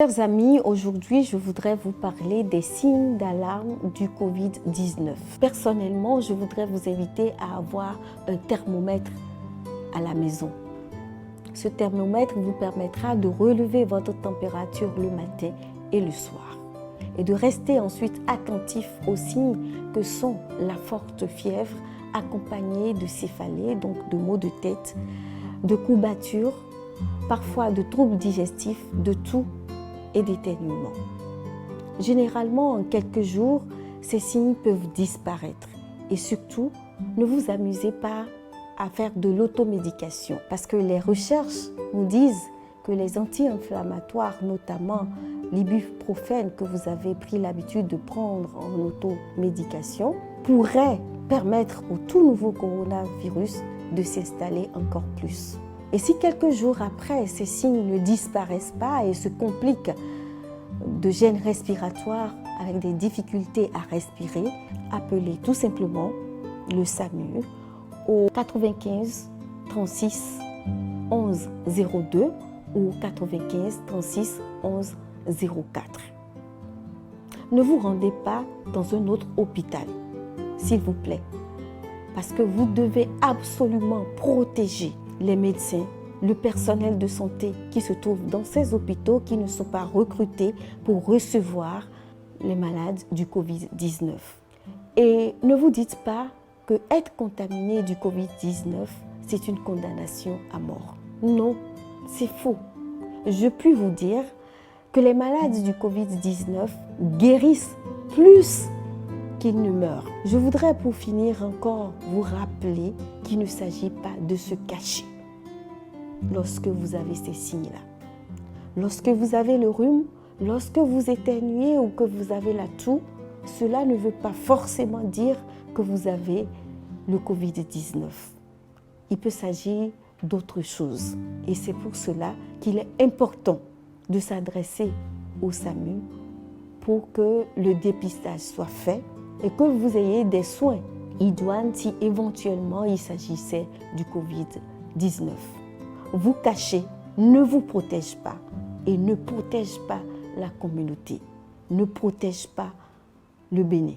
Chers amis, aujourd'hui je voudrais vous parler des signes d'alarme du Covid-19. Personnellement, je voudrais vous inviter à avoir un thermomètre à la maison. Ce thermomètre vous permettra de relever votre température le matin et le soir et de rester ensuite attentif aux signes que sont la forte fièvre accompagnée de céphalée, donc de maux de tête, de courbatures, parfois de troubles digestifs, de toux et d'éternuement. Généralement, en quelques jours, ces signes peuvent disparaître. Et surtout, ne vous amusez pas à faire de l'automédication parce que les recherches nous disent que les anti-inflammatoires, notamment l'ibuprofène que vous avez pris l'habitude de prendre en automédication, pourraient permettre au tout nouveau coronavirus de s'installer encore plus. Et si quelques jours après, ces signes ne disparaissent pas et se compliquent de gêne respiratoire avec des difficultés à respirer, appelez tout simplement le SAMU au 95 36 11 02 ou 95 36 11 04. Ne vous rendez pas dans un autre hôpital, s'il vous plaît, parce que vous devez absolument protéger les médecins, le personnel de santé qui se trouve dans ces hôpitaux qui ne sont pas recrutés pour recevoir les malades du Covid-19. Et ne vous dites pas que être contaminé du Covid-19, c'est une condamnation à mort. Non, c'est faux. Je puis vous dire que les malades du Covid-19 guérissent plus qu'ils ne meurent. Je voudrais pour finir encore vous rappeler qu'il ne s'agit pas de se cacher lorsque vous avez ces signes-là. Lorsque vous avez le rhume, lorsque vous éternuez ou que vous avez la toux, cela ne veut pas forcément dire que vous avez le Covid-19. Il peut s'agir d'autre chose. Et c'est pour cela qu'il est important de s'adresser au SAMU pour que le dépistage soit fait et que vous ayez des soins idoines si éventuellement il s'agissait du Covid-19. Vous cacher ne vous protège pas et ne protège pas la communauté, ne protège pas le Bénin.